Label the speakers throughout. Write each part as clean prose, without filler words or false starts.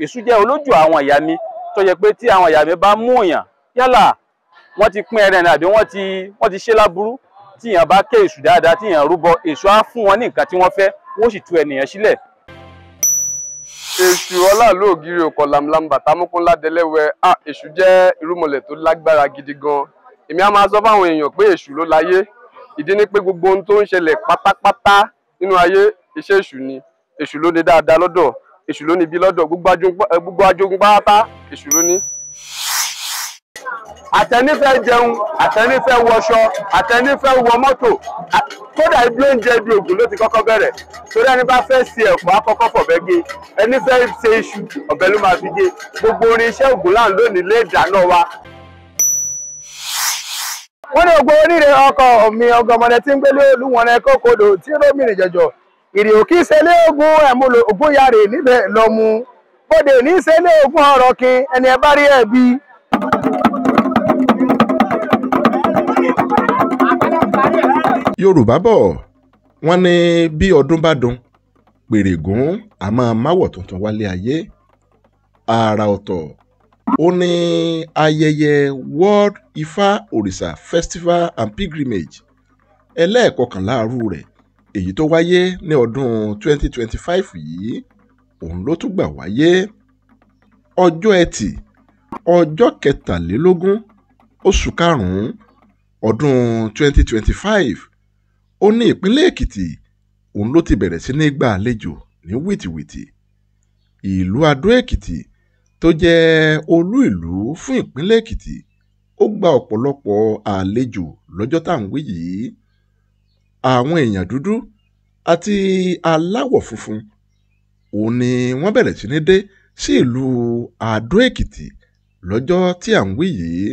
Speaker 1: èṣù jẹ́ olójú àwọn ìyá mi tó yẹ pé tí àwọn ìyá mi bá mú èèyàn yálà wọ́n ti pín ẹran àbí wọ́n ti ṣe láburú tí èèyàn bá ké èṣù dáadáa tí èèyàn rúbọ èṣù á fún wọn ní nǹkan tí wọ́n fẹ́ wọ́n sì tú ènìyàn sílẹ̀.
Speaker 2: Èṣù ọláàlú ògiri òkò làmùlàmù bàtà mọ́kànlá dẹlẹ́wẹ̀ èṣù jẹ́ irúmọlẹ̀ tó lágbára gidi gan. Èmi á máa sọ fáwọn èèyàn pé èṣù ló láyé. Ìdí ni pé gbogbo ohun tó ń ṣẹlẹ̀ pátápátá nínú ayé iṣẹ́ èṣù ni. Èṣù ló ní dáadáa lọ́dọ̀, èṣù ló ní ibi lọ́dọ̀, gbogbo ajogun pátá èṣù ló ní. Àtẹnifẹ́ jẹun, àtẹnifẹ́ wọṣọ, àtẹnifẹ́ wọ mọ́tò, kódà ibi oúnjẹ ibi ògùn ló ti kọ́kọ́ bẹ̀rẹ̀. Torí ẹni bá fẹ́ ṣe ẹ̀fọ́ akọ́kọ́ fọ̀bẹ gé, ẹni fẹ́ ṣe iṣu ọ̀bẹ ló máa fi gé. Gbogbo orin iṣẹ́ ògùn là ń lò nílé ìdáná wa.
Speaker 3: Wọ́n ní gbogbo oníire ọkọ̀ mi ọgọmọdé tí ń gbélé olúwọn ẹ̀kọ́ kodò tí rómìnì jẹjọ ìrì òkì ìṣẹ̀lẹ̀ ogun ẹ̀múlò ògùn yàrá níbẹ̀ lọ́mú bóde ní ìṣẹ̀lẹ̀ ogun ọ̀rọ̀ kin ẹni ẹ bá rí ẹ̀bí.
Speaker 4: Yorùbá bọ̀ wọ́n ní bí ọdún bá dùn pèrègún àmọ́ máwọ̀ tuntun wálé ayé àrà ọ̀tọ̀ ó ní ayẹyẹ World Ifá Òrìṣà Festival and Pilgrimage ẹlẹ́ẹ̀kọkànlá àrú rẹ̀ èyí tó wáyé ní ọdún 2025 yìí òun ló tún gbà wáyé ọjọ́ Ẹtì ọjọ́ 23 oṣù karùn-ún ọdún 2025 ó ní ìpínlẹ̀ Èkìtì òun ló ti bẹ̀rẹ̀ sí ní gba àlejò ní wìtìwìtì ìlú Adó Èkìtì tó jẹ́ olú ìlú fún ìpínlẹ̀ Èkìtì ó gba ọ̀pọ̀lọpọ̀ àlejò lọ́jọ́ tá à ń wí yìí àwọn èèyàn dúdú àti aláwọ̀ funfun òun ni wọ́n bẹ̀rẹ̀ sí ní dé sí ìlú Adó Èkìtì lọ́jọ́ tí à ń wí yìí.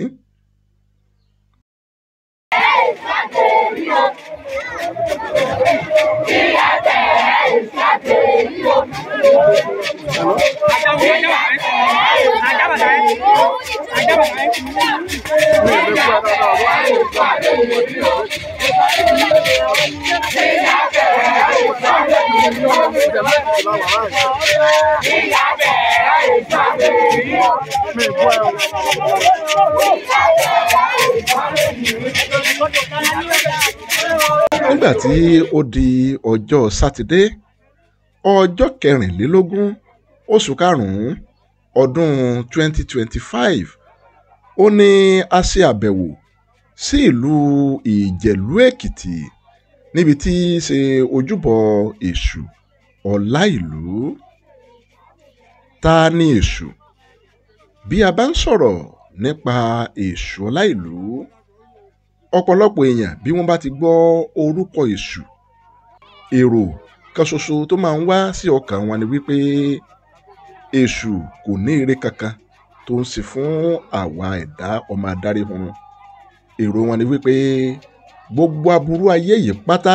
Speaker 4: Nígbà tí ó di ọjọ́ Sátidé ọjọ́ 24 oṣù karùn-ún ọdún 2025 ó ní a ṣe àbẹ̀wò sí ìlú Ìjẹ̀lú Èkìtì níbi tí í ṣe ojúbọ Èṣù ọlá ìlú. Ta ni Èṣù? Bí a bá ń sọ̀rọ̀ nípa Èṣù ọlá ìlú ọ̀pọ̀lọpọ̀ èèyàn bí wọ́n bá ti gbọ́ orúkọ Èṣù èrò kan ṣoṣo tó máa ń wá sí ọkàn wọn ni wípé Èṣù kò ní ire kankan tó ń ṣe fún àwa ẹ̀dá ọmọ adarí hun èrò wọn ni wípé gbogbo aburú ayé yìí pátá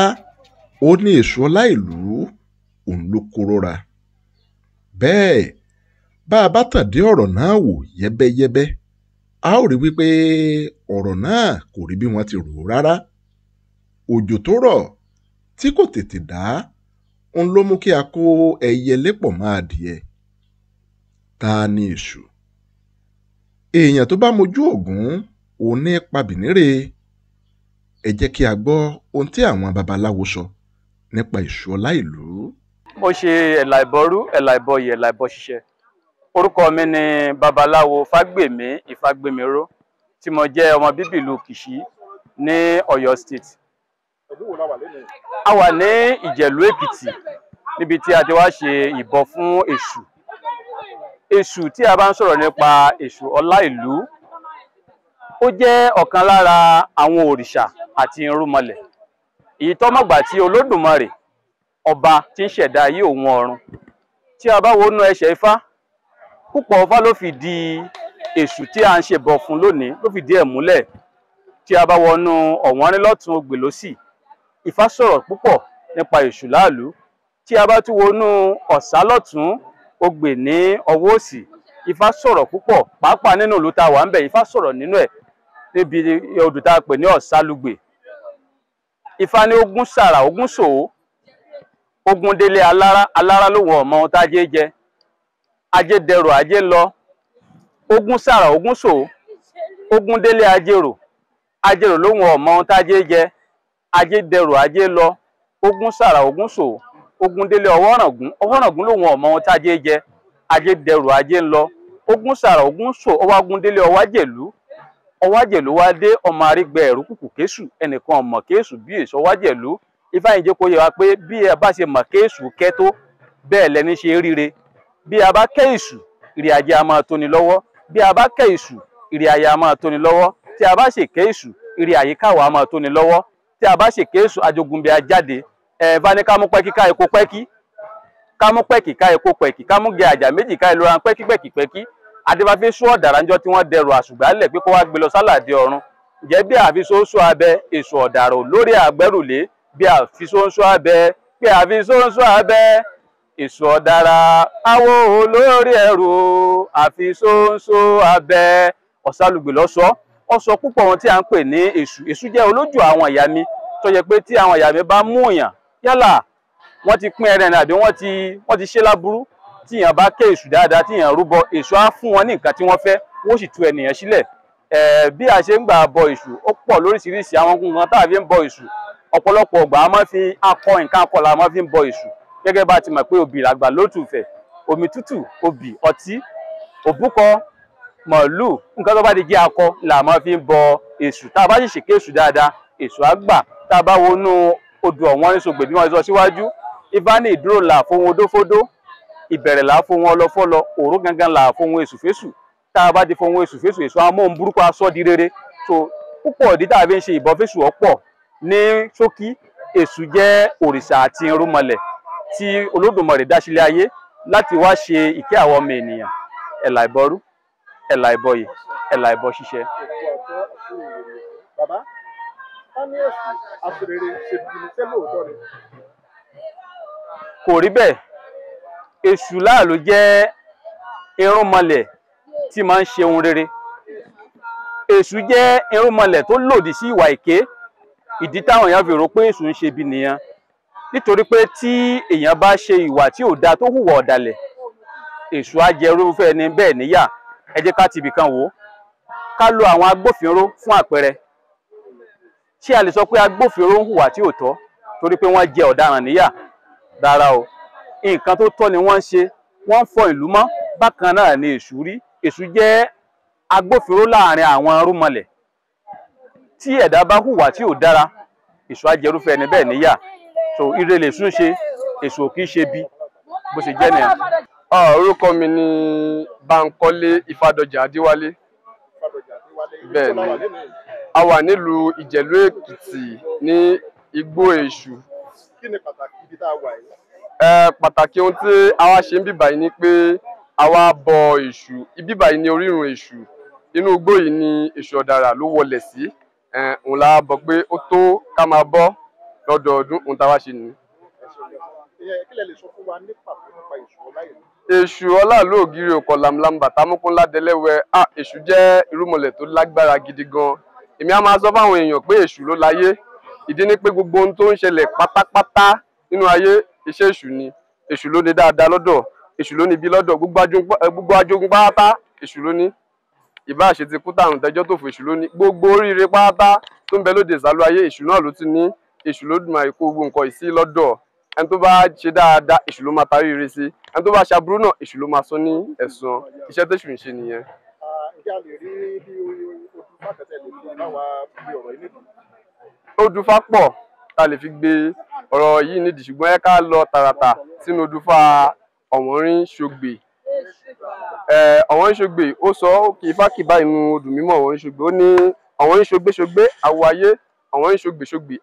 Speaker 4: ó ní Èṣù ọlá ìlú òun ló kórora bẹ́ẹ̀ bá a bá tàn dé ọ̀rọ̀ náà wò yẹ́bẹ́yẹ́bẹ́ a ó rí wípé ọ̀rọ̀ náà kò rí bí wọ́n ti rò ó rárá òjò tó rọ̀ tí kò tètè dá òun ló mú kí a kó ẹyẹlé pọ̀ mọ́ adìẹ. Ta ni Èṣù? Èèyàn tó bá mojú Ògún òun ní pabìnírè. Ẹ jẹ́ kí a gbọ́ ohun tí àwọn babaláwo sọ nípa Èṣù ọlá ìlú.
Speaker 1: Mo ṣe ẹ̀là ìbọrú ẹ̀là ìbọyè ẹ̀là ìbọ ṣiṣẹ́. Orúkọ mi ni babaláwo Fágbèmí Ìfágbèmíró tí mo jẹ́ ọmọ bíbí ìlú Kìṣí ní Ọ̀yọ́ State. A wà ní Ìjẹ̀lú Èkìtì níbi tí a ti wá ṣe ìbọ fún Èṣù. Èṣù tí a bá ń sọ̀rọ̀ nípa Èṣù ọlá ìlú ó jẹ́ ọ̀kan lára àwọn òrìṣà àti irúnmọlẹ̀ èyí tó mọ̀gbà tí Olódùmarè ọba tí ń ṣẹ̀dá ayé òun ọ̀run tí a bá wọnú ẹsẹ̀ Ifá púpọ̀ Ifá ló fi di Èṣù tí a ń ṣe bọ fún lónìí ló fi di ẹ̀ múlẹ̀ tí a bá wọnú Ọ̀wọ́nrín lọ́tún Ogbè lósì Ifá sọ̀rọ̀ púpọ̀ nípa Èṣù láàlú tí a bá tún wọnú Ọ̀sá lọ́tún Ogbè ní ọwọ́ òsì Ifá sọ̀rọ̀ púpọ̀ pàápàá nínú ìlú tá a wà ń bẹ̀ Ifá sọ̀rọ̀ nínú ẹ̀ níbi odò tá a pè ní Ọ̀sálùgbè. Ifá ní ogún sàrà ogún sòó ogún délé alára alára lòun ọmọ ohun tá a jẹ ajé dẹrù ajé lọ, ogun sára ogun sò, ogun délé ajérò, ajérò lóhun ọmọ ohun tájé jẹ, ajé dẹrù ajé lọ, ogun sára ogun sò, ogun délé ọwọ́ràngún lóhun ọmọ ohun tájé jẹ, ajé dẹrù ajé lọ, ogun sára ogun sò, ọwágun délé ọwájẹ̀lú, ọwájẹ̀lú wá dé ọmọ arígbẹ ẹ̀rú kùkù kéṣù, ẹnìkan ọmọ kéṣù bí èso ọwájẹ̀lú. Ifá yìí jẹ́ kó yé wa pé bí ẹ bá ṣe mọ̀ kéṣù kẹ́ tó bẹ́ẹ̀ lẹni ṣe ríre. Bí a bá kẹ́ èṣù, ìrì ajé a máa tóni lọ́wọ́. Bí a bá kẹ́ èṣù, ìrì ayé a máa tóni lọ́wọ́. Tí a bá ṣe kẹ́ èṣù, ìrì àyíká wa a máa tóni lọ́wọ́. Tí a bá ṣe kẹ́ èṣù, ajogun bí a jáde. Ẹ̀fà ní ká mú pẹ́kí ká epo pẹ́kí, ká mú pẹ́kí ká epo pẹ́kí, ká mú gẹ àjà méjì ká ìlú ran pẹ́kí. Adébáfé sún ọ̀dàrà ńjọ́ tí wọ́n dẹrù àṣùgbálẹ̀ pé kó wá gbé lọ sálàdé ọ̀run. Ǹjẹ́ bí àfisóńsó abẹ èṣù ọ̀dàrà lórí àgbẹ̀rùlé, bí àfisóńsó abẹ, bí àfisóńsó abẹ èṣù ọ̀dàrà awo olórí ẹrù àfisóńsó abẹ. Ọ̀sálùgbè lọ́sọ ọ sọ púpọ̀ wọn tí à ń pè ní èṣù. Èṣù jẹ́ olójú àwọn ìyá mi tó yẹ pé tí àwọn ìyá mi bá mú èèyàn yálà wọ́n ti pín ẹran àbí wọ́n ti ṣe láburú, tí èèyàn bá ké èṣù dáadáa, tí èèyàn rúbọ, èṣù á fún wọn ní nǹkan tí wọ́n fẹ́, wọ́n sì tú ènìyàn sílẹ̀. Bí a ṣe ń gbà bọ èṣù ó pọ̀ lóríṣiríṣi àwọn nǹkan tá a fi ń bọ èṣù. Ọ̀pọ̀lọpọ̀ ọgbà a máa fi akọ nǹkan akọ la máa fi ń bọ èṣù. Gẹ́gẹ́ bá ti mọ̀ pé obì làgbà lótùfẹ̀, omi tútù, obì, ọtí, òbúkọ, màálù, nǹkan tó bá di jẹ́ akọ là máa fi ń bọ èṣù. Tá a bá sì ṣèké èṣù dáadáa, èṣù á gbà. Tá a bá wọnú odò ọ̀wọ́n Oríṣogbè bí wọ́n sọ síwájú, Ifá ní ìdúró là fohùn odófódó, ìbẹ̀rẹ̀ là fohùn ọlọ́fọ́lọ, òró gangan là fohùn èṣùfésù. Tá a bá di fohùn èṣùfésù, èṣù amóhun burúkú aṣọ di rere. So púpọ̀ ìdí tá a fi ń ṣe ìbọn fésù ọ̀pọ̀. Ní ṣókí, èṣù jẹ́ òrìṣà àti irúnmọlẹ̀ tí Olódùmarè dá sílé ayé láti wá ṣe ìkẹ́ àwọn ọmọ ènìyàn. Ẹ̀là ìbọrú, ẹ̀là ìbọyè, ẹ̀là ìbọ ṣíṣẹ.
Speaker 3: Bàbá, wọ́n ní èṣù aṣèrèrè ṣe bìbìnì ṣé lóòótọ́ ni?
Speaker 1: Kò rí bẹ́ẹ̀. Èṣù láàlú jẹ́ irúnmọlẹ̀ tí máa ń ṣe ohun rere. Èṣù jẹ́ irúnmọlẹ̀ tó lòdì sí ìwà èké. Ìdí táwọn èèyàn fi rò pé èṣù ń ṣe bí nìyẹn. Nítorí pé tí èèyàn bá ṣe ìwà tí ò dáa tó hùwà ọ̀dàlẹ̀, èṣù á jẹ irúfẹ́ ẹni bẹ́ẹ̀ níyà. Ẹ jẹ́ ká tibì kan wò ó. Ká lo àwọn agbófinró fún àpẹẹrẹ. Ṣé a lè sọ pé agbófinró ń hùwà tí ò tọ́ torí pé wọ́n jẹ ọ̀daràn níyà? Rárá o. Nǹkan tó tọ́ ni wọ́n ń ṣe, wọ́n ń fọ ìlú mọ́. Bákan náà ni èṣù rí. Èṣù jẹ́ agbófinró láàrin àwọn irúnmọlẹ̀. Tí ẹ̀dá bá hùwà tí ò dára, èṣù á jẹ irúfẹ́ ẹni bẹ́ẹ̀ níyà. So ire lèṣù ń ṣe, èṣù ò kì í ṣe bí. Bó ṣe jẹ́ nìyẹn.
Speaker 2: Orúkọ mi ni Bánkọ́lé Ifádọjà Adéwálé. Bẹ́ẹ̀ ni, a wà nílùú Ìjẹ̀lú Èkìtì ní Igbó Èṣù.
Speaker 3: Kí ni pàtàkì ibi tá a wà yìí?
Speaker 2: Pàtàkì ohun tí a wá ṣe ń bíbà yìí ni pé a wá bọ èṣù. Ibíbà yìí ni orírun èṣù. Inú igbó yìí ni èṣù ọ̀dàrà ló wọlẹ̀ sí. Òun la bọ̀ pé ó tó ká máa bọ́ lọ́dọọdún, ohun tá a wá ṣe nìyí.
Speaker 3: Kí lẹ lè sọ fún wa ní pàtó nípa èṣù Ọláìlú?
Speaker 2: Èṣù Ọláìlú ògiri òkò làmlàm bàtà múkúnlá dẹlẹ́wẹ̀. Èṣù jẹ́ irúmọlẹ̀ tó lágbára gidi gan. Èmi á máa sọ fáwọn èèyàn pé èṣù ló láyé. Ìdí ni pé gbogbo ohun tó ń ṣẹlẹ̀ pátápátá nínú ayé iṣẹ́ èṣù ni. Èṣù ló ní dáadáa lọ́dọ̀, èṣù ló ní ibi lọ́dọ̀, gbogbo ajogun pátá èṣù ló ní. Ìbá ṣe ti kú tàrùn tẹjọ́ tó fò èṣù ló ní. Gbogbo oríire pátá tó ń bẹ lóde ìsàlú ayé èṣù náà ló ti ní. Èṣù ló dùn àìkú gbogbo nǹkan ìsí lọ́dọ̀. Ẹni tó bá ṣe dáadáa èṣù ló máa tarí ire sí. Ẹni tó bá ṣaburú náà èṣù ló máa sọ ní ẹ̀san. Iṣẹ́ tèṣù ń ṣe nìyẹn.
Speaker 3: Ǹjẹ́ a lè rí bí ojú fàtẹ́tẹ̀ lè fi báwa bí ọ̀rọ̀ yìí nìdí?
Speaker 2: Odùfá pọ̀ tá a lè fi gbé ọ̀rọ̀ yìí nídìí, ṣùgbọ́n ẹ ká lọ tààràtà sínú Odùfá Ọ̀wọ̀nrín-Ṣogbè. Ọ̀wọ̀nrín-Ṣogbè ó sọ kì í fákìbá inú odù mímọ́ Ọ̀wọ̀nrín-Ṣogbè. Ó ní Ọ̀wọ̀nrín-Ṣogbè àwọ̀ ayé, Ọ̀wọ̀nrín-Ṣogbè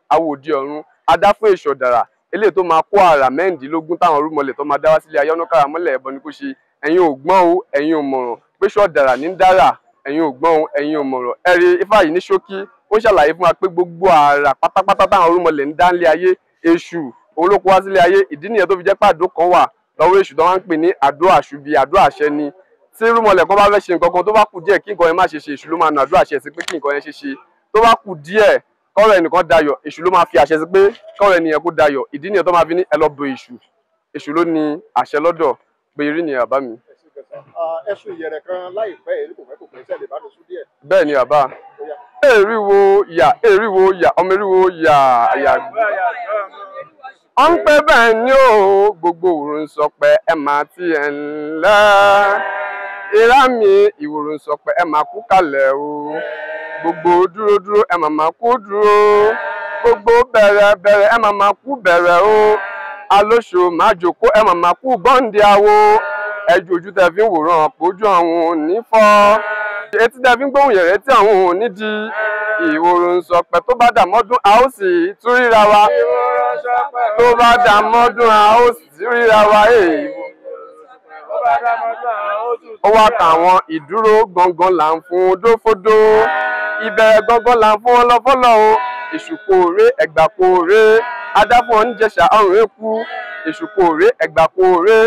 Speaker 2: adá fún èṣù ọ̀dàrà. Eléyìí tó máa kó àrà mẹ́rìndínlógún táwọn irúnmọlẹ̀ tó máa dá wá sílé ayé ọ̀nà kára mọ́lẹ̀ ẹbọ ni kó ṣe. Ẹ̀yin ò gbọ́n o, ẹ̀yin ò mọ̀ràn, pé èṣù ọ̀dàrà ní ń dára, ẹ̀yin ò gbọ́n o, ẹ̀yin ò mọ̀ràn. Ẹ̀rí Ifá yìí ní ṣókí ó ṣàlàyé fún wa pé gbogbo àrà pátápátá táwọn irúnmọlẹ̀ ń dá nílé ayé èṣù òun ló kó wá sílé ayé. Ìdí nìyẹn tó fi jẹ́ pé àdó kan wà lọ́wọ́ èṣù tó máa ń pè ní àdó àṣùbí, àdó àṣẹ ni. Tí irúnmọlẹ̀ kan bá fẹ́ ṣe nǹkan kan tó bá kù díẹ̀ kí nǹkan yẹn má ṣe ṣe, èṣù ló máa nà àdó àṣẹ sí pé kí nǹkan yẹn ṣe ṣe. Tó bá kù díẹ̀ kọ́rọ̀ ẹnìkan dayọ̀, èṣù ló máa fi àṣẹ sí pé kọ́rọ̀ ẹnìyẹn kó dayọ̀. Ìdí nìyẹn tó máa fi ní ẹ lọ bọ èṣù. Èṣù ló ní àṣẹ lọ́dọ̀. Pé irí nìyẹn bàbá mi.
Speaker 3: ẹ̀sùn ìyẹ̀rẹ̀ kan láìpẹ́ èyí kò pẹ́ sẹ́lẹ̀ bá mi sún díẹ̀.
Speaker 2: bẹ́ẹ̀ ni bàbá èríwo yà ọmọ èríwo yà àyàgbé. ó ń pẹ́ bẹ́ẹ̀ ni ó gbogbo òru ń sọ pé ẹ máa ti ẹ̀ ńlẹ́ ìrá mi ìwòrò ń sọ pé ẹ máa kú kalẹ̀ o gbogbo dúró ẹ máa kú dúró gbogbo bẹ̀rẹ̀ ẹ máa kú bẹ̀rẹ̀ o alóṣù máa jòkó ẹ máa kú gbọ́ǹdì awo ẹjú ojú tẹ fi ń wòran pójú àwọn òní fọ́ etí tẹ fi ń gbóhùn yẹ̀rẹ́ tí àwọn òní di ìwòrò ń sọ pé tó bá dà mọ́dún a ó sì tún ríra wa tó bá dà mọ́dún a ó sì tún ríra wa ó wá tàwọn ìdúró gangan là ń fún dófódó ìbẹ̀rẹ̀ gangan là ń fún wọn lọ́fọ́lọ́ o èṣùkòrè ẹ̀gbàkòrè adáfọ̀ ń jẹ̀ṣà ọrùn eku èṣùkòrè ẹ̀gbàkòrè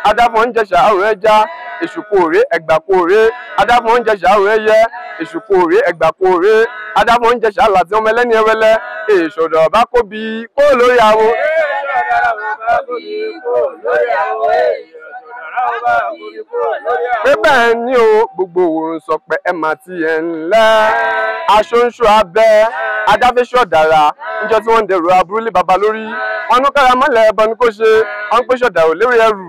Speaker 2: adáfọ̀ ń jẹ̀ṣà ọrùn ẹja èṣùkòrè ẹ̀gbàkòrè adáfọ̀ ń jẹ̀ṣà ọrùn ẹyẹ èṣùkòrè ẹ̀gbàkòrè adáfọ̀ ń jẹ̀ṣà láti ọmọ ẹlẹ́ni ẹwẹ́lẹ́ èṣọ̀dọ̀ bá kóbi kó lórí àwo. pé bẹ́ẹ̀ ni o gbogbo òun sọ pé ẹ máa ti ẹ̀ ńlẹ́ aṣoǹṣo abẹ́ adáfẹ́ṣọ́ dára níjọ́ tí wọ́n ń dẹrù aburú lé baba lórí wọn ní kára mọ́lẹ̀ ẹbọ ni kò ṣe wọn pé ṣọ̀dà ò lérí ẹrù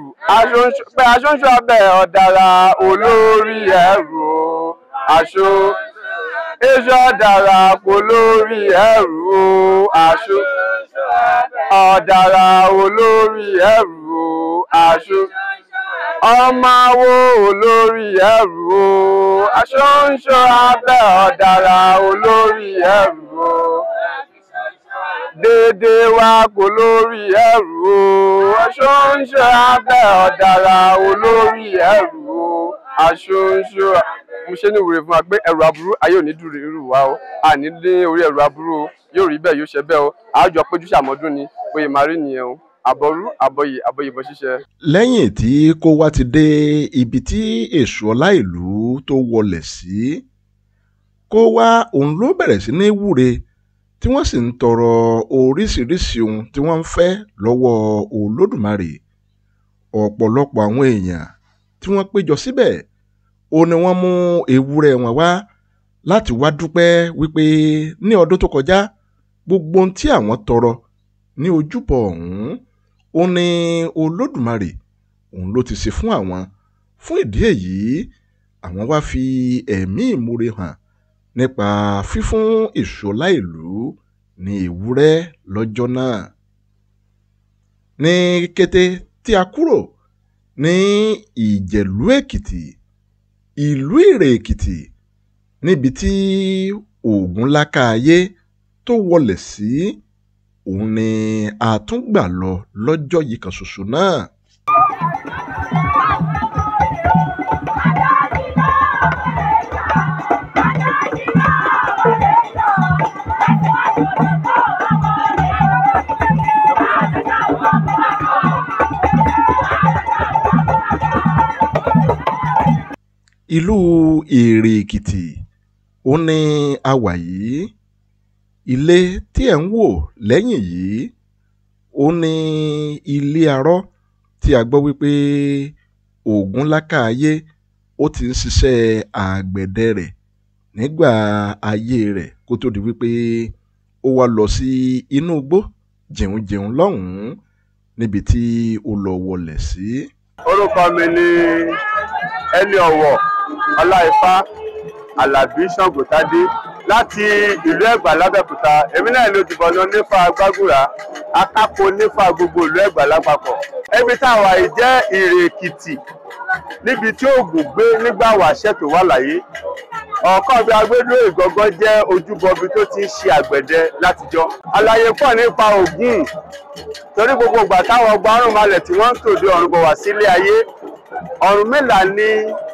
Speaker 2: pé aṣoǹṣo abẹ́ ọ̀dàrà olórí ẹrù aṣọ èṣọ́ dára kò lórí ẹrù aṣọ ọ̀dàrà olórí ẹrù aṣọ ọmọ wo olórí ẹrù aṣoǹṣo abẹ́ ọ̀dàrà olórí ẹrù dédé wa kò lórí ẹrù aṣoǹṣo abẹ́ ọ̀dàrà olórí ẹrù aṣoǹṣo. mo ṣe ní ìwúre fún wa pé ẹrù aburú ayé ò ní dùn irú wa o àní ní orí ẹrù aburú o yóò rí bẹ́ẹ̀ yóò ṣe bẹ́ẹ̀ o àjọ péjú ṣàmọ́dún ni bóyá máa rí nìyẹn o àbọ̀rú àbọ̀yìnbọn ṣíṣe.
Speaker 4: lẹ́yìn tí kó wá ti dé ibi tí èṣù ọlá ìlú tó wọlẹ̀ sí kó wá òun ló bẹ̀rẹ̀ sí ní wúre tí wọ́n sì ń tọrọ oríṣiríṣi ohun tí wọ́n ń fẹ́ lọ́wọ́ olódùmarè ọ̀pọ̀lọpọ̀ àwọn èèyàn tí wọ́n péjọ síbẹ̀ ó ní wọ́n mú ewúrẹ́ wọn wá láti wá dúpẹ́ wípé ní ọdún tó kọjá gbogbo ohun tí àwọn tọrọ ní ojúbọ ọ̀hún ó ní olódùmarè òun ló ti ṣe fún àwọn fún ìdí èyí àwọn wá fi ẹ̀mí ìmoore hàn nípa fífún èṣù ọlá ìlú ní ewúrẹ́ lọ́jọ́ náà. ní kété tí a kúrò ní ìjẹ̀lú èkìtì ìlú ìrè èkìtì níbi tí ògúnlákáayé tó wọlẹ̀ sí òun ni a tún gbà lọ lọ́jọ́ yìí kan ṣoṣo náà. ìlú ìrè èkìtì ó ní a wà yìí ilé tí ẹ̀ ń wò lẹ́yìn yìí ó ní ilé arọ́ tí a gbọ́ wípé ògúnlákáayé ó ti ń ṣiṣẹ́ àgbẹ̀dẹ rẹ̀ nígbà ayé rẹ̀ kó tó di wípé ó wá lọ sí inú igbó jẹun lọ́hùn-ún níbi tí ó lọ wọlẹ̀ sí.
Speaker 1: orúkọ mi ni ẹni ọ̀wọ̀ ọláìfá alábí ṣàngótádé láti ìlú ẹ̀gbá lábẹ́òkúta èmi náà ló dìbò lọ nífà gbàgùrà akápò nífà gbogbo ìlú ẹ̀gbá lápapọ̀. ẹbí táwa yìí jẹ́ ìrè èkìtì níbi tí Ògún gbé nígbà wàṣẹ tó wà láyé ọ̀kan bí agbédúró ìgọ́gọ́ jẹ́ ojúbọbi tó ti ń ṣe àgbẹ̀dẹ látijọ́. àlàyé pọ̀ nípa Ògún torí gbogbo ìgbà táwọn ọgbà Ọ̀rúnmọlẹ̀ tí wọ́n ń tòde ọ̀run bọ̀ wá sílé ayé Ọ̀rúnmìlà ní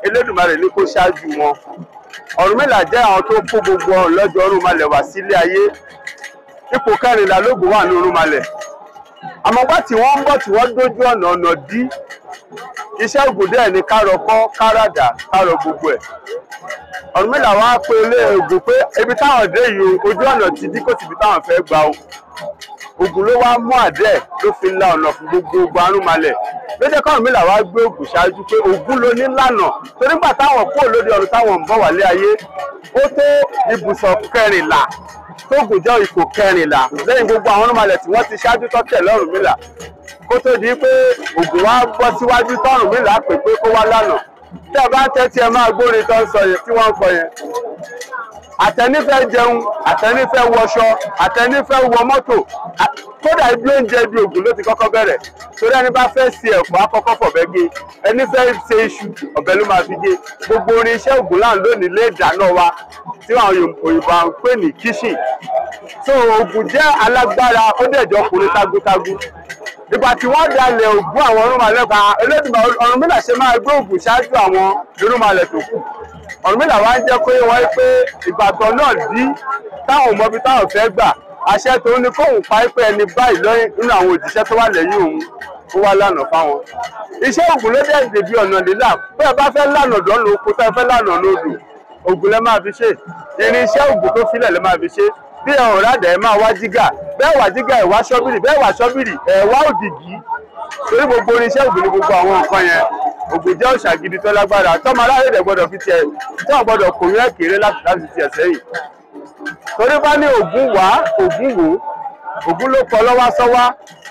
Speaker 1: Elédùmarè ní kó ṣáájú wọn. Ọ̀rúnmìlà jẹ́ àwọn tó kó gbogbo ọlọ́jọ́ Ọ̀rúnmọlẹ̀ wá sílé ayé ipò kẹrìnlá lóògùn wà ní Ọ̀rúnmọlẹ̀
Speaker 5: àmọ́ gbà tí wọ́n ń bọ̀ tí wọ́n dójú ọ̀nà dí iṣẹ́ ògùn dẹ̀ ní kárọkọ́ káràdà kárọ gbogbo ẹ̀. Ọ̀rúnmìlà wá pé ilé ògùn pé ibi táwọn dé yìí ojú ọ̀nà ti dí kò síbi táwọn fẹ́ gbà o. Ògùn ló wá mú àdẹ́ ló fi la ọ̀nà fún gbogbo arúnmalẹ̀. Ló jẹ́ k'Ọ̀rúnmìlà wá gbé Ògùn ṣáájú pé Ògùn ló ní lànà torí nígbà táwọn kúrò lóde ọ̀run táwọn ń bọ̀ wálé ayé ó tó ibùsọ̀ 14 tóògùn jẹ́ ipò 14 lẹ́yìn gbogbo àwọn arúnmalẹ̀ tí wọ́n ti ṣáájú tó tẹ̀lé Ọ̀rúnmìlà kó tó di pé Ògùn wá bọ́ síwájú t'Ọ̀rúnmìlà pè pé kó wá lànà. Tí ẹ bá ń tẹ́tí ẹ máa gbórin tó ń sọ yẹn tí wọ́n ń kọ yẹn. Àtẹni fẹ́ jẹun, àtẹni fẹ́ wọṣọ, àtẹni fẹ́ wọ mọ́tò, kódà ibi oúnjẹ di Ògùn ló ti kọ́kọ́ bẹ̀rẹ̀. Torí ẹni bá fẹ́ ṣe ẹ̀fọ́ àkọ́kọ́ fọ̀bẹ gé, ẹni fẹ́ ṣe iṣu ọ̀bẹ ló máa fi gé. Gbogbo orin iṣẹ́ Ògùn là ń lò nílé ìdáná wa tí àwọn òyìnbó à ń pè ní kitchen. So Ògùn jẹ́ alágbára ó dẹ̀jọ́ ọkùnrin tágútágú. Ìgbà tí wọ́n dalẹ̀ Ògún àwọn Ọ̀rúnmalẹ̀ kan Elédùmarè Ọ̀rúnmìlà ṣe máa gbé Ògùn ṣáájú àwọn Ọ̀rúnmalẹ̀ tó kù. Ọ̀rúnmìlà wá ń jẹ́ pé wọ́n pé ìgbàgbọ́ náà dí táwọn mọbi táwọn fẹ́ gbà àṣẹ tó ní kóhùn pa pé ẹni báyìí lọ́yìn nínú àwọn òjíṣẹ́ tó wà lẹ́yìn òun ó wá lànà fáwọn. Iṣẹ́ Ògùn ló dẹ̀ dèbí ọ̀nà lílà bẹ́ẹ̀ bá fẹ́ lànà dọ́nà oko tẹ́ fẹ́ lànà lódò Ògùn lẹ́ máa fi ṣe irinṣẹ́ Ògùn tó filẹ̀ lẹ́ máa fi ṣe bí ẹ ò rádà ẹ máa wá jígà bẹ́ẹ̀ wá jígà ẹ wá ṣọ́bìrì bẹ́ẹ̀ wá ṣọ́bìrì ẹ wá òdìgí torí gbogbo irinṣẹ́ Ògùn ní gbogbo àwọn nǹkan yẹn. Ògùn jẹ́ òòṣà gidi tó lágbára tọ́mọ aláàrẹ̀ dẹ̀ gbọ́dọ̀ fi tiẹ̀ tí wọ́n gbọ́dọ̀ kò yẹn kéré láti tiẹ̀ sẹ́yìn. Torí bá ní Ògùn wá Ògùn wò Ògùn ló pọ̀ lọ́wọ́ sọ́wá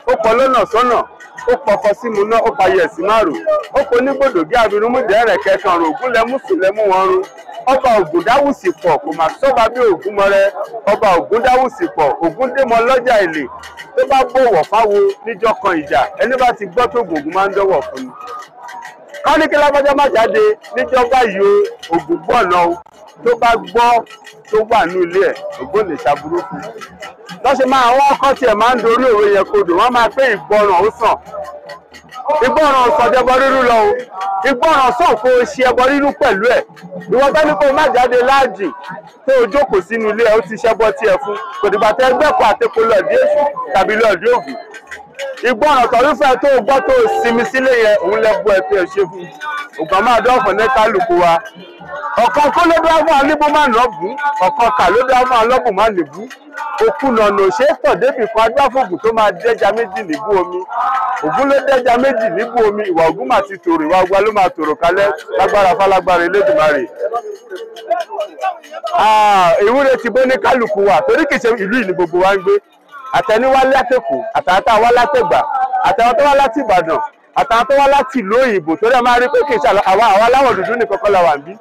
Speaker 5: ó pọ̀ lọ́nà sọ́nà ó pọkọ símu náà ó pa yẹ̀sì márùn ó kó nígbòdògí abirúmúdẹ́ rẹ̀ kẹsàn-án Ògùn lẹ́mú sùn lẹ́mú wọn rún. Ọba Ògùn dáwùsì pọ̀ kò mà sọ́ba bí Ògùn mọ́rẹ́ ọba Ògùn dáwùsì pọ̀ Ògùn dé mọ lọ́jà èlé tó bá bọ̀wọ̀ fáwo níjọ́ kan ìjà ẹni bá ti gbọ́ tó Ògùn máa ń dọ́wọ̀ fún ni. Kọ́ ní kí lágbájá má jáde níjọba yìí Ògùn gbọ̀nà o tó bá gbọ́ tó wà ní ilé ẹ̀ Ògùn lè ṣàbúrú fún un. Lọ́sẹ̀ máa àwọn ọkọ̀ tiẹ̀ máa ń dorí òwe yẹn kodò wọ́n máa pé ìgbọràn ó sàn. Ìgbọràn sọ̀dẹ̀bọ rírú lọ o ìgbọràn sàn kó o ṣe ẹbọ rírú pẹ̀lú ẹ̀. Ìwọ bá ní kó o má jáde láàjì tó o jókòó sínú ilé ẹ̀ ó ti ṣẹbọ tiẹ̀ fún kò dìgbà tẹ́ gbẹ́kọ̀ àtẹ́kọ̀ lọ́ọ̀dí èṣù tàbí lọ́ọ̀dí Ògùn. Ìgbọràn tọ̀rúfẹ́ tó o gbọ́ tó o sinmi sílé yẹn òun lẹ́bù ẹ̀ tó ẹ̀ ṣe fún Ògùn máa dọ́fọ̀ ní kálukú wa. Ọ̀kan kó ló dá fún alíbó má nà bú ọ̀kan kà ló dá fún alọ́bù má lè bú. Òkú nànà òṣè tọ̀ débì kan agbáfògùn tó máa dẹ́ja méjì níbú omi. Ògún ló dẹ́ja méjì níbú omi ìwà Ògún mà ti tòrò ìwà Ògún ló máa tòrò kalẹ̀ lágbára fálágbára Elédùmarè. Ìwúre ti bó ní kálukú wa torí kìí ṣe ìlú ìní gbogbo wa ń gbé. Àtẹni wá látẹ̀kù àtàtà wá látẹ̀gbà àtàwọn tó wá láti Ìbàdàn àtàwọn tó wá láti ìlú òyìnbó torí ẹ máa rí pé kìí ṣe àwa aláwọ̀ dúdú nìkan kọ́ la wà ń bí.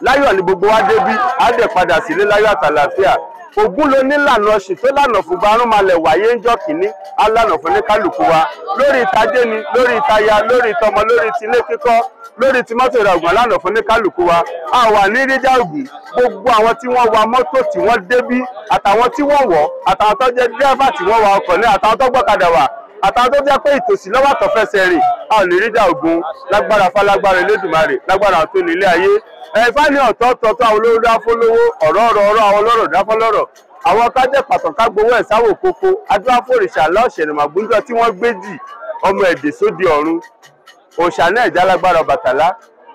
Speaker 5: Láyọ̀ ni gbogbo wa débí á dẹ̀ padà sílé láyọ̀ àtàlàáfíà. Ògún ló ní lànà ọ̀sìn tó lànà fún Arúnmalẹ̀ wáyé ń jọ́ kìíní á lànà fún ní kálukú wa lórí ìtajé ni lórí ìtaya lórí ìtọmọ lórí ti ilé kíkọ́ lórí ti mọ́tò ìràgbọ̀n lànà fún ní kálukú wa. A wà ní ríjà Ògùn gbogbo àwọn tí wọ́n wa mọ́tò tí wọ́n débí àtàwọn tí wọ́n wọ̀ àtàwọn tó jẹ́ dírẹ́fà tí wọ́n wa ọkọ̀ ní àtàwọn tó gbọ́kadà wà àtàwọn tó jẹ́ pé ìtòsí lọ́wọ́ àtọ̀fẹsẹ̀ rìn a ò ní ríjà Ògùn lágbára fálágbára Elédùmarè lágbára àwọn tó ní ilé ayé. Ẹ̀fá ní ọ̀tọ̀ọ̀tọ̀ tó àwọn olówó dá fún lówó ọ̀rọ̀ àwọn ọlọ́rọ̀ dá fún lọ́rọ̀ àwọn kájẹ́ pàtàkì ká gbowó ẹ̀ sáwò kókó adúláfòrìṣà láòṣèlú màgbúndọ̀ tí wọ́n gbé jì ọmọ ẹ̀dẹ̀ sóde ọ̀run òòṣà náà ìjà lágbára Ọbàtálá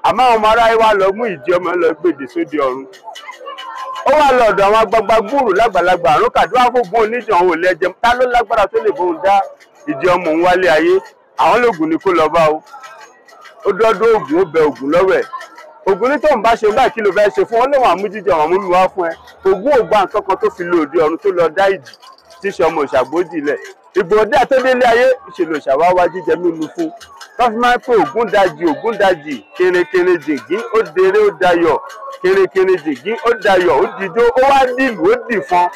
Speaker 5: àmọ́ àwọn ọmọ aráyé wa lọ mú ìdí ọmọ lọ gbèdè sóde ọ̀run. Ó wà lọ́dọ̀ àwọn agbagba gbúrú lágbàlagbà àrùn kàdúrà fógun oníjàn òun lẹ́jẹ̀ ta ló lágbára tó lè bóun dá ìdí ọmọ òun wálé ayé àwọn lóògùn ni kó lọ bá o. Ó dọ́dọ̀ Ògún ó bẹ Ògún lọ́wọ́ ẹ̀ Ògún ní tóun bá ṣe báyìí kí ló fẹ́ ṣe fún wọn lóun àmújíjẹ àwọn múmi wá fún ẹ. Ògún ò gba nǹkan kan tó fi lo òde ọ̀run tó lọ dá ìjì tí ṣe ọmọ òṣàgbójì lẹ̀. Ìgbòdì àtọ́délé ayé ìṣèlú òṣàwá wá jíjẹ mímu fún. Wọ́n fi máa ń pè Ògún dajì kéré-kéré jìgín ó dèrè ó dayọ̀ kéré-kéré jìgín ó dayọ̀ ó dìjó ó wá dìlù ó dìfọn.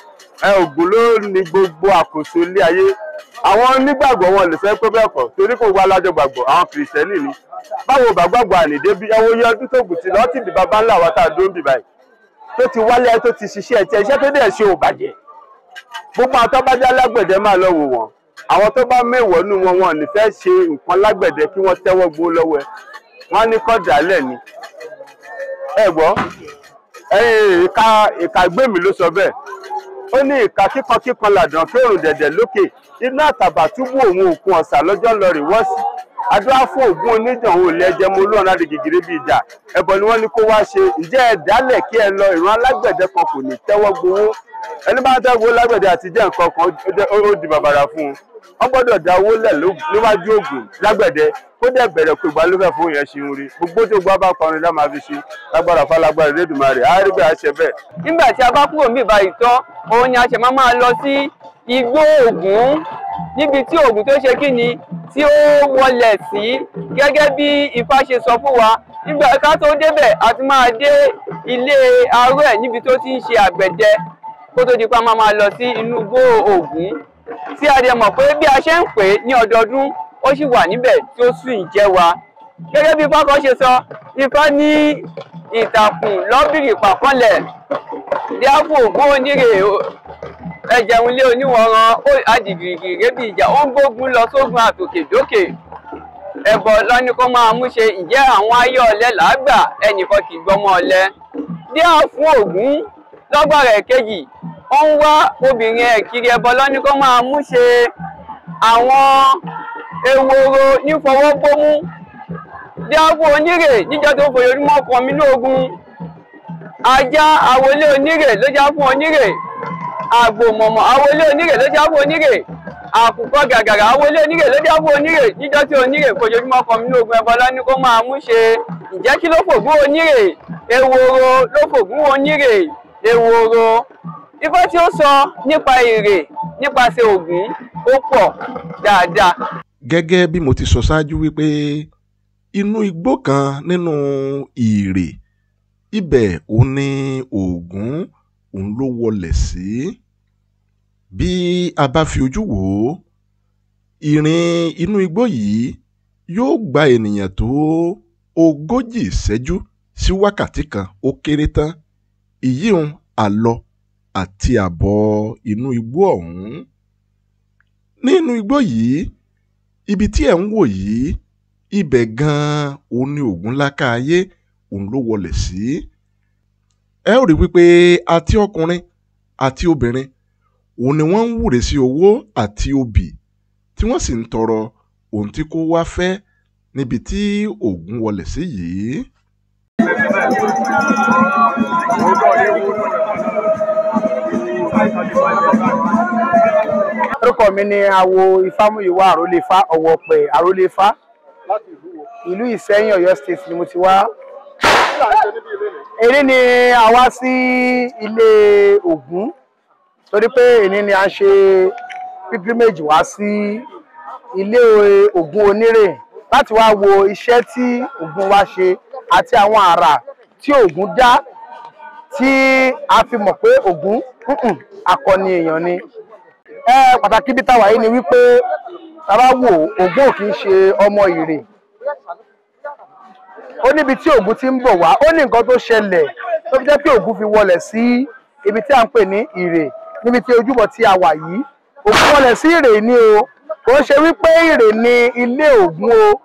Speaker 5: Ògún ló ní gbogbo àkóso ilé ayé. Àwọn onígbàgbọ́ wọn lè fẹ́ pé bẹ́ẹ̀ kọ́ torí kò wá lájọ gbàgbọ́ àwọn kìrìsìtẹ́nì ni. Báwo bàgbàgbọ́ ànìdé bí ẹwọ́ yẹ ọdún tó gùn ti lọ ti di bàbá ńlá wa tá a dó ń bì báyìí tó ti wálé tó ti ṣiṣẹ́ tí iṣẹ́ tó dẹ̀ ṣe ò bàjẹ́. Gbogbo àwọn tó bá já lágbẹ̀dẹ máa lọ wò wọ́n àwọn tó bá mẹ́wọ̀ọ́ nù wọn wọn ò ní fẹ́ ṣe nǹkan lágbẹ̀dẹ kí wọ́n tẹ́wọ́ gbó lọ́wọ́ ẹ wọ́n á ní kọ́ dàálẹ̀ ni. Ẹ gbọ́ ìka gbẹ̀mí ló sọ bẹ́ẹ̀ ó ní ìka kíkankíkan làdàn kéròrùn dẹ̀dẹ̀ lókè iná Àtàbàtúbú òun òkun ọ̀sà lọ́jọ́ lọ rè wọ́ọ̀sì adúlá fún Ògún oníjàn òun ilé ẹjẹ mo lóun láti gègèrè bíi ìjà ẹbọ ni wọ́n ní kó wá ṣe ǹjẹ́ ẹ dálẹ̀ kí ẹ lọ ìran alágbẹ̀dẹ kan kò ní tẹ́wọ́ gbowó ẹni bá ń tẹ́wọ́ gbowó lágbẹ̀dẹ àti jẹ́ nǹkan kan ó di bàbàrà fún un wọ́n gbọ́dọ̀ dá owó lẹ̀ níwájú Ògún lágbẹ̀dẹ kó dẹ̀ bẹ̀rẹ̀ pé ìgbà ló fẹ́ fún yẹn ṣe ń rí gbogbo tó gbọ́ bá kọrin dá máa fi ṣe lágbára fálágbára Elédùmarè á rí bẹ́ẹ̀ á ṣe bẹ́ẹ̀.
Speaker 6: nígbà tí a bá kúrò níbí báyìí tán òun ni a ṣe máa lọ sí igbó Ògún níbi tí Ògún tó ṣe kí ni tí ó wọlẹ̀ sí gẹ́gẹ́ bí Ifá ṣe sọ fún wa nígbà ká tó débẹ̀ a ti máa dé ilé aró ẹ̀ níbi tó ti ń ṣe àgbẹ̀dẹ kó tó di pa máa lọ sí inú igbó Ògún tí a dẹ̀ mọ̀ pé bí a ṣe ń pè é ní ọdọọdún ó sì wà níbẹ̀ tí ó sì ń jẹ́ wa gẹ́gẹ́ bí Ifá kan ṣe sọ Ifá ní ìtàkùn lọ́bìrì pàkọ́lẹ̀ díàfò Ògún onírè ẹjẹun lé oníwọ̀nran ó adìgìrìgì rébi ìjà ó ń gbógun lọ sógun àtòkèdókè ẹbọ lọ́ní kó máa mú ṣe ìjẹ́ àwọn ayé ọ̀lẹ làágbà ẹnìkan kì í gbọ́mọ ọ̀lẹ díà fún Ògún lọ́gbà rẹ̀ kejì ó ń wá obìnrin ẹ̀ kiri ẹbọ lọ́ní kó máa mú ṣe àwọn eworo nífọwọ́gbómú díàfò onírè níjọ́ tó fojoojúmọ́ kan mí lóògùn ajá àwọlé onírè ló já fún onírè àgbò mọ̀mọ̀ àwọlé onírè ló já fún onírè àkùkọ gàgàrà àwọlé onírè ló já fún onírè níjọ́ tí onírè fojoojúmọ́ kan mí lóògùn ẹbọ lọ́ní kó máa mú ṣe ìjẹ́ kí ló fògún onírè eworo ló fògún onírè eworo Ifá tí ó sọ nípa èrè nípasẹ̀ Ògún ó pọ̀ dáadáa.
Speaker 4: gẹ́gẹ́ bí mo ti sọ ṣáájú wípé inú igbó kan nínú Ìrè ibẹ̀ òun ni Ògún òun ló wọlẹ̀ sí. bí a bá fi ojú wò ó ìrìn inú igbó yìí yóò gba ènìyàn tó 40 ìṣẹ́jú sí wákàtí kan ó kéré tán ìyíhun àlọ àti àbọ̀ inú igbó ọ̀hún. nínú igbó yìí ibi tí ẹ̀ ń wò yìí ibẹ̀ gan-an òun ni Ògúnlákáayé òun ló wọlẹ̀ sí. ẹ ó rí wípé àti ọkùnrin àti obìnrin òun ni wọ́n ń wúre sí owó àti obì tí wọ́n sì ń tọrọ ohun tí kò wá fẹ́ níbi tí Ògún wọlẹ̀ sí yìí.
Speaker 3: orúkọ mi ni awo Ifámúyìwá Àrólẹ́fá Ọ̀wọ̀pẹ̀ Àrólẹ́fá ìlú Ìṣẹ́yìn Ọ̀yọ́ state ni mo ti wá. èyí ni a wá sí ilé Ògún torí pé èyí ni a ń ṣe pilgrimage wá sí ilé Ògún onírè láti wá wo iṣẹ́ tí Ògún wá ṣe àti àwọn àrà tí Ògún dá tí a fi mọ̀ pé Ògún akọni èèyàn ni. pàtàkì bí táwa yìí ni wípé tá bá wò Ògún ò kì í ṣe ọmọ Ìrè. ó níbi tí Ògún ti ń bọ̀ wá ó ní nǹkan tó ṣẹlẹ̀ tó fi jẹ́ pé Ògún fi wọlẹ̀ sí ibi tí a ń pè ní Ìrè níbi tí ojúbọ tí a wà yìí. Ògún wọlẹ̀ sí Ìrè ni o kò ń ṣe wípé Ìrè ni ilé Ògún o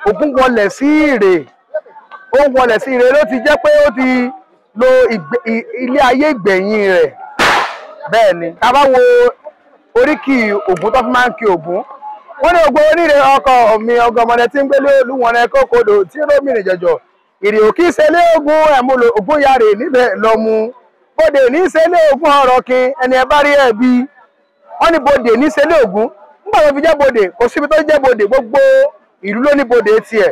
Speaker 3: Ògún wọlẹ̀ sí Ìrè ó wọlẹ̀ sí Ìrè ló ti jẹ́ pé ó ti lo ilé ayé ìgbẹ̀yìn rẹ̀. bẹ́ẹ̀ ni tá bá wo oríkì Ògún tó fi máa ń kí Ògún wọ́n ní Ògún onírè ọkọ mi ọgọmọdé tí ń gbélé olúwọ̀n ẹ kókòdò tí rómìnì jẹjọ ìrì òkì ìṣẹlẹ Ògún ẹmúlò Ògún yàrá níbẹ̀ lọmú bòdè ní ìṣẹlẹ Ògún ọ̀rọ̀ kin ẹni ẹ bá rí ẹ bí wọ́n ní bòdè ní ìṣẹlẹ Ògún nígbà tó fi jẹ́ bòdè kò síbi tó jẹ́ bòdè gbogbo ìlú ló ní bòdè tiẹ̀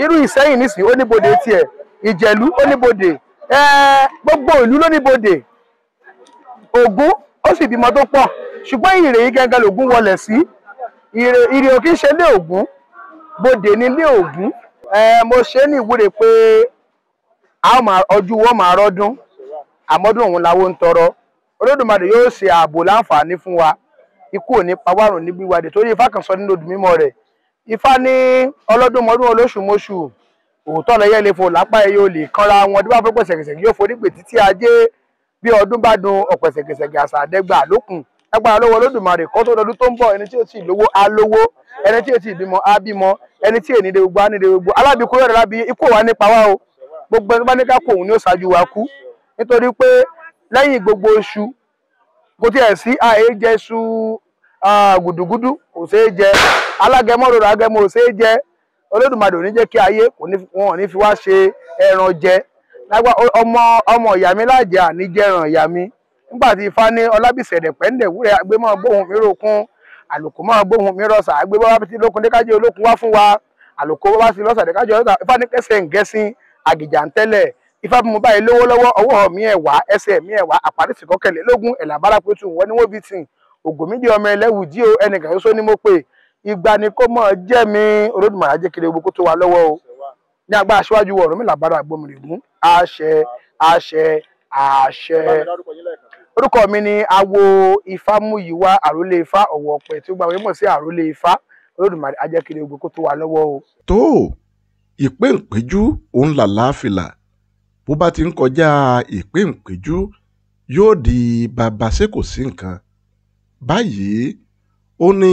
Speaker 3: irú Ìṣẹ́yìn nísìnyí ó ní bòdè tiẹ̀ Ìjẹ̀lú ó ní bòdè gbogbo ìlú ló ní bòdè. Ògún ó sì bímọ tó pọ̀ ṣùgbọ́n Ìrè yìí gẹ́gẹ́ lògún wọlẹ̀ sí. Ìrè ò kì í ṣe lé Ògún bòdè ní lé Ògún. mo ṣe ní ìwúre pé ọjọ́ wọn máa rọ́dún àmọ́dún òun làwọn ń tọrọ Olódùmarè yóò ṣe ààbò láǹfààní fún wa ikú ò ní pa wá run níbi ìwádìí torí Ifá kan sọ nínú odù mímọ́ rẹ̀ Ifá ní ọlọ́dún mọ́dún olóṣùmọ́ṣù òótọ́ lẹ́yẹ lè fò lápá ẹ yóò lè kanra wọn tí wọ́n fẹ́ pẹ̀sẹ̀kẹsẹ̀ yóò forí pè títí ajé bí ọdún bá dun ọ̀pẹ̀sẹ̀kẹsẹ̀ àṣà àdẹ́gbà lókun agbára lọ́wọ́ Olódùmarè kó tó lọ́dún tó ń bọ̀ ẹni tí ó ti lówó á lówó ẹni tí ó ti bímọ á bímọ ẹni tí ènìyàn gbogbo á nílé gbogbo alábìkú yọ̀dọ̀ lábí ikú wa nípa wa o gbogbo ẹni bá ní ká kó òun ní ó ṣáájú wa kú nítorí pé lẹ́yìn gbogbo oṣù kò tiẹ̀ sí àyè jẹ iṣu gùdùgùdù kò ṣeé jẹ, alágẹmọ rorò agẹmọ ò ṣeé jẹ. Olódùmarè ò ní jẹ́ kí ayé wọn ò ní fi wá ṣe ẹran jẹ. Ọmọ ìyá mi lájẹ àníjẹran ìyá mi. Nígbà tí Ifá ní Ọlábìsẹ̀rẹ̀ pẹ́ńdẹ̀ wúrẹ́ àgbé máa gbóhùn mi rókun, àlùkò máa gbóhùn mi rọ̀ṣà, àgbé bá wá ti lókun dékájẹ́ olókun wá fún wa, àlùkò bá wá sí lọ́ṣà dékájẹ́ ọlọ́ṣà. Ifá ní kẹsẹ̀ ń gẹ́sìn àgìjà ń tẹ́lẹ̀. Ifá bí mo báyìí lówó lọ́wọ́, ọwọ́ mi ẹ̀wá, ẹsẹ̀ mi ẹ̀wá, àpárísì kọkànlélógún, ẹ̀là bárápẹ̀tù wọ́n ní wọ́n bí tì. Ògùn méjì ọmọ ẹlẹ́wù jí o, ẹnìkan ṣoṣo ni mo pè. Ìgbà ni kó mọ̀ jẹ́ mi, Olódùmarè á jẹ́ kí gbogbo kó tó wa lọ́wọ́ o. Ní agbára aṣíwájú Ọ̀rúnmìlà bàrà Àgbọ̀mìrègún, àṣẹ àṣẹ àṣẹ. Orúkọ mi ni awo Ifámúyìwá àrólé Ifá Ọ̀wọ̀ Ọ̀pẹ tí ó gba wímọ̀ sí àrólé Ifá. Olódùmarè á jẹ́ kí gbogbo kó tó wa lọ́wọ́ o.
Speaker 4: tó ìpéǹpéjú òun làlàáfìlà bó bá ti ń kọjá ìpéǹpéjú yóò di bàbá ṣé kò sí nǹkan. Báyìí ó ní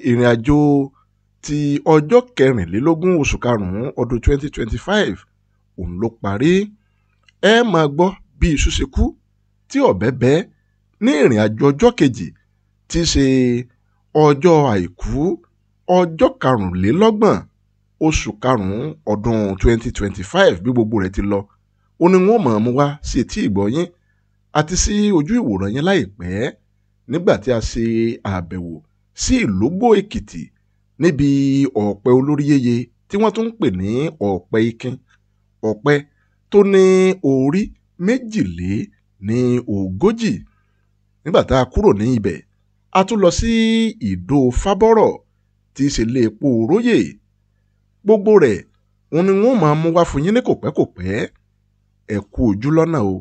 Speaker 4: ìrìn àjò ti ọjọ́ 24 oṣù karùn-ún ọdún 2025 òun ló parí. Ẹ máa gbọ́ bí iṣu ṣe kú tí ọ̀bẹ bẹ́ ní ìrìn àjò ọjọ́ kejì tí í ṣe ọjọ́ àìkú ọjọ́ 25 oṣù karùn-ún ọdún 2025 bí gbogbo rẹ̀ ti lọ. Ó ní wọ́n máa mú wá sí etí ìgbọ́-yín àti sí ojú ìwòran yín láìpẹ́ nígbà tí a ṣe àbẹ̀wò sí Ìlógbò Èkìtì níbi ọ̀pẹ olóríyéye tí wọ́n tún ń pè ní ọ̀pẹ ikin, ọ̀pẹ tó ní orí 42. Nígbà tá a kúrò ní ibẹ̀ a tún lọ sí Ìdó Fábọ́rọ̀ tí í ṣe ilé epo Róyè. Gbogbo rẹ̀ òun ni wọ́n máa mú wá fún yín ní kòpẹ́kòpẹ́. Ẹ kú ojú lọ́nà o.